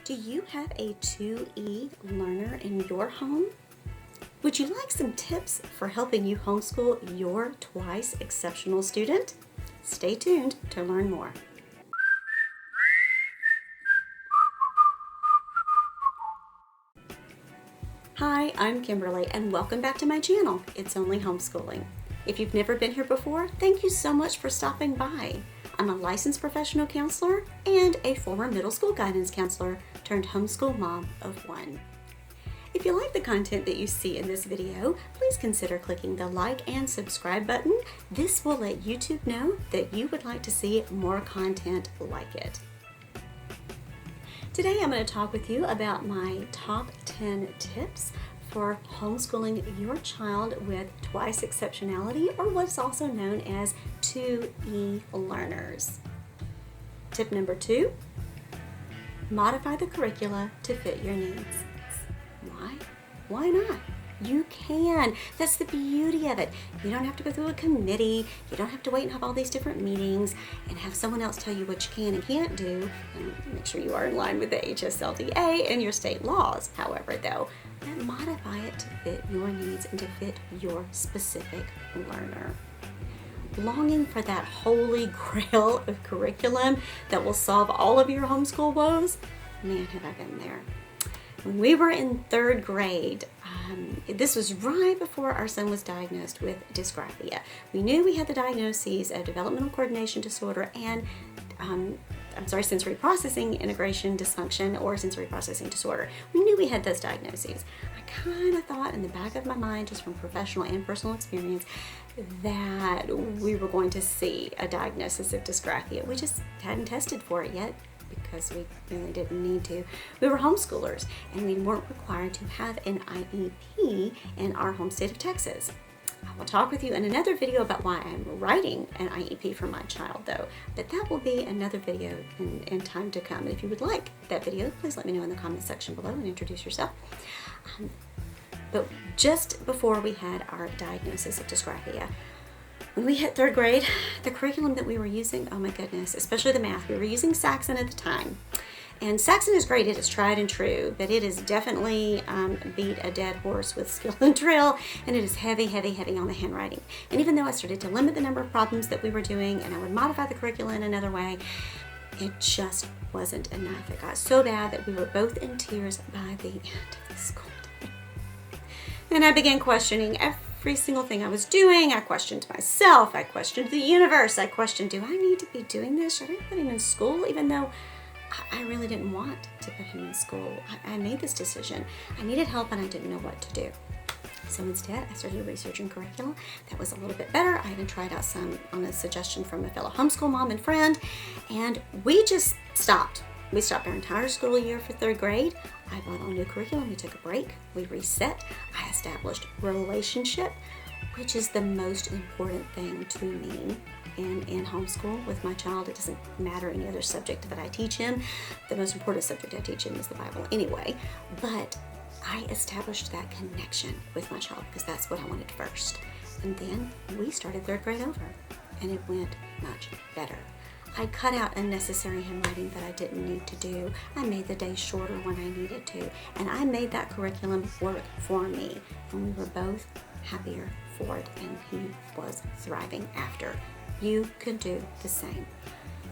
Do you have a 2E learner in your home? Would you like some tips for helping you homeschool your twice exceptional student? Stay tuned to learn more. Hi, I'm Kimberly and welcome back to my channel, It's Only Homeschooling. If you've never been here before, thank you so much for stopping by. I'm a licensed professional counselor and a former middle school guidance counselor turned homeschool mom of one. If you like the content that you see in this video, please consider clicking the like and subscribe button. This will let YouTube know that you would like to see more content like it. Today I'm going to talk with you about my top 10 tips for homeschooling your child with twice exceptionality, or what's also known as 2E learners. Tip number 2, modify the curricula to fit your needs. Why? Why not? You can. That's the beauty of it. You don't have to go through a committee. You don't have to wait and have all these different meetings and have someone else tell you what you can and can't do. And make sure you are in line with the HSLDA and your state laws. However, though, modify it to fit your needs and to fit your specific learner. Longing for that holy grail of curriculum that will solve all of your homeschool woes? Man, have I been there. When we were in third grade, this was right before our son was diagnosed with dysgraphia. We knew we had the diagnoses of developmental coordination disorder and sensory processing integration dysfunction or sensory processing disorder. We knew we had those diagnoses. I kind of thought in the back of my mind, just from professional and personal experience, that we were going to see a diagnosis of dysgraphia. We just hadn't tested for it yet, because we really didn't need to. We were homeschoolers and we weren't required to have an IEP in our home state of Texas. I will talk with you in another video about why I'm writing an IEP for my child though, but that will be another video in time to come. And if you would like that video, please let me know in the comment section below and introduce yourself. But just before we had our diagnosis of dysgraphia, when we hit third grade, the curriculum that we were using, oh my goodness, especially the math, we were using Saxon at the time. And Saxon is great, it is tried and true, but it is definitely beat a dead horse with skill and drill, and it is heavy, heavy, heavy on the handwriting. And even though I started to limit the number of problems that we were doing, and I would modify the curriculum in another way, it just wasn't enough. It got so bad that we were both in tears by the end of the school day. And I began questioning every single thing I was doing. I questioned myself. I questioned the universe. I questioned, do I need to be doing this? Should I put him in school? Even though I really didn't want to put him in school. I made this decision. I needed help and I didn't know what to do. So instead, I started researching curricula. That was a little bit better. I even tried out some on a suggestion from a fellow homeschool mom and friend, and we just stopped. We stopped our entire school year for third grade. I bought all new curriculum. We took a break. We reset. I established relationship, which is the most important thing to me in homeschool with my child. It doesn't matter any other subject that I teach him. The most important subject I teach him is the Bible anyway. But I established that connection with my child because that's what I wanted first. And then we started third grade over, and it went much better. I cut out unnecessary handwriting that I didn't need to do. I made the days shorter when I needed to. And I made that curriculum work for me. And we were both happier for it. And he was thriving after. You can do the same.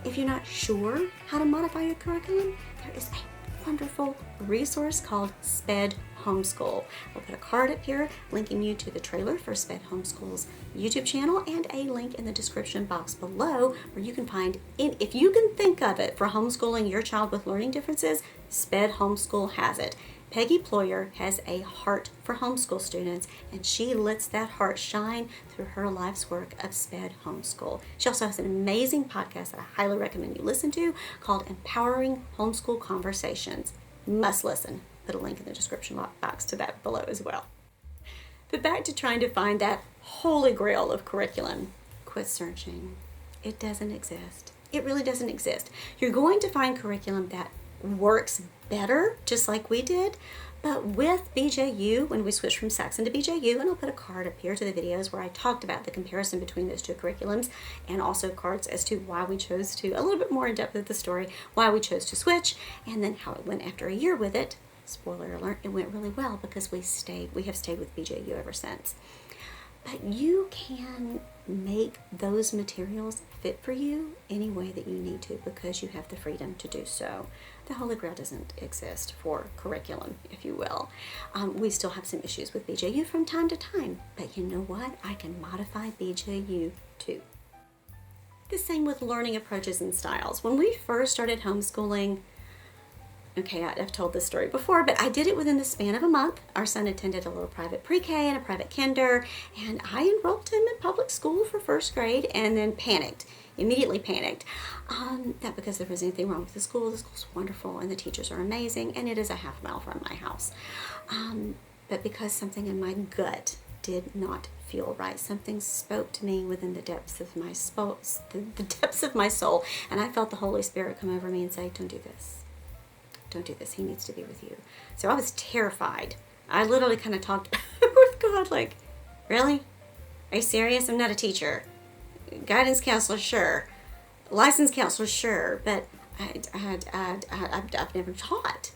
If you're not sure how to modify your curriculum, there is a wonderful resource called SPED Homeschool. I'll put a card up here linking you to the trailer for SPED Homeschool's YouTube channel and a link in the description box below where you can find, if you can think of it for homeschooling your child with learning differences, SPED Homeschool has it. Peggy Ployer has a heart for homeschool students, and she lets that heart shine through her life's work of SPED Homeschool. She also has an amazing podcast that I highly recommend you listen to called Empowering Homeschool Conversations. Must listen. Put a link in the description box to that below as well. But back to trying to find that holy grail of curriculum. Quit searching. It doesn't exist. It really doesn't exist. You're going to find curriculum that works better, just like we did. But with BJU, when we switched from Saxon to BJU, and I'll put a card up here to the videos where I talked about the comparison between those two curriculums, and also cards as to why we chose to, a little bit more in depth of the story, why we chose to switch, and then how it went after a year with it. Spoiler alert, it went really well because we have stayed with BJU ever since. But you can make those materials fit for you any way that you need to because you have the freedom to do so. The Holy Grail doesn't exist for curriculum, if you will. We still have some issues with BJU from time to time, but you know what? I can modify BJU too. The same with learning approaches and styles. When we first started homeschooling, okay, I've told this story before, but I did it within the span of a month. Our son attended a little private pre-K and a private kinder, and I enrolled him in public school for first grade and then immediately panicked. Not because there was anything wrong with the school. The school's wonderful and the teachers are amazing, and it is a half mile from my house. But because something in my gut did not feel right. Something spoke to me within the depths of my soul, and I felt the Holy Spirit come over me and say, don't do this. Don't do this. He needs to be with you. So I was terrified. I literally kind of talked with God like, really? Are you serious? I'm not a teacher. Guidance counselor, sure. Licensed counselor, sure. But I've never taught.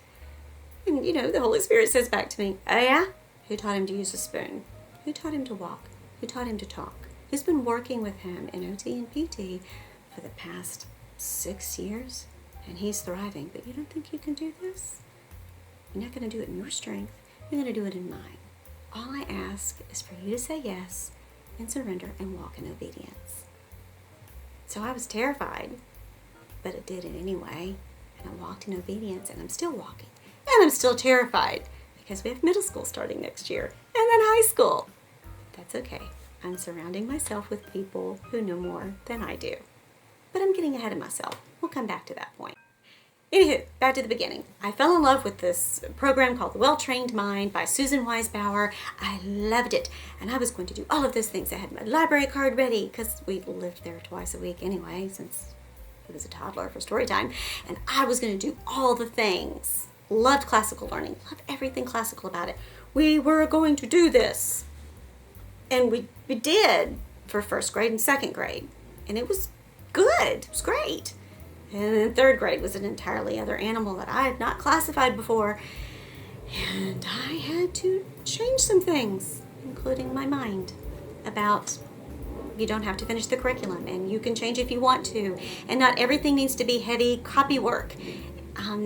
And, the Holy Spirit says back to me, oh yeah? Who taught him to use a spoon? Who taught him to walk? Who taught him to talk? Who's been working with him in OT and PT for the past 6 years? And he's thriving, but you don't think you can do this? You're not going to do it in your strength. You're going to do it in mine. All I ask is for you to say yes and surrender and walk in obedience. So I was terrified, but I did it anyway. And I walked in obedience, and I'm still walking. And I'm still terrified because we have middle school starting next year and then high school. That's okay. I'm surrounding myself with people who know more than I do. But I'm getting ahead of myself. We'll come back to that point. Anywho, back to the beginning. I fell in love with this program called The Well-Trained Mind by Susan Weisbauer. I loved it. And I was going to do all of those things. I had my library card ready because we lived there twice a week anyway since he was a toddler for story time. And I was going to do all the things. Loved classical learning. Loved everything classical about it. We were going to do this. And we did for first grade and second grade. And it was good. It was great. And then third grade was an entirely other animal that I had not classified before. And I had to change some things, including my mind, about you don't have to finish the curriculum and you can change if you want to. And not everything needs to be heavy copy work,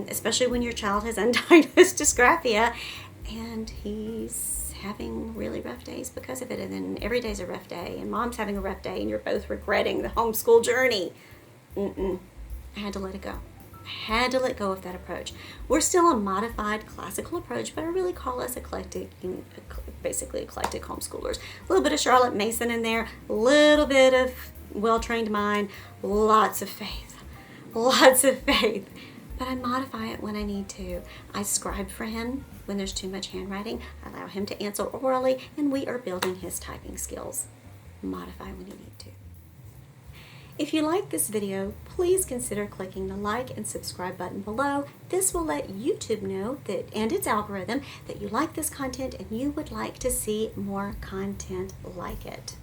especially when your child has undiagnosed dysgraphia and he's having really rough days because of it. And then every day's a rough day and mom's having a rough day and you're both regretting the homeschool journey. I had to let it go. I had to let go of that approach. We're still a modified classical approach, but I really call us basically eclectic homeschoolers. A little bit of Charlotte Mason in there, a little bit of well-trained mind, lots of faith. But I modify it when I need to. I scribe for him when there's too much handwriting. I allow him to answer orally, and we are building his typing skills. Modify when you need to. If you like this video, please consider clicking the like and subscribe button below. This will let YouTube know that, and its algorithm, that you like this content and you would like to see more content like it.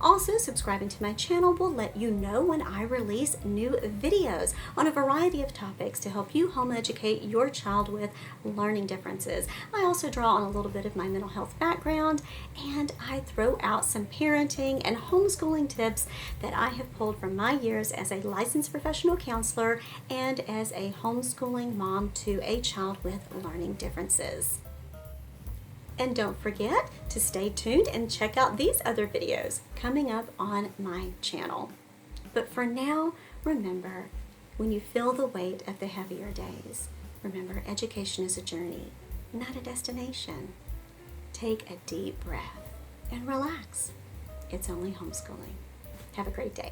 Also, subscribing to my channel will let you know when I release new videos on a variety of topics to help you home educate your child with learning differences. I also draw on a little bit of my mental health background, and I throw out some parenting and homeschooling tips that I have pulled from my years as a licensed professional counselor and as a homeschooling mom to a child with learning differences. And don't forget to stay tuned and check out these other videos coming up on my channel. But for now, remember, when you feel the weight of the heavier days, remember education is a journey, not a destination. Take a deep breath and relax. It's only homeschooling. Have a great day.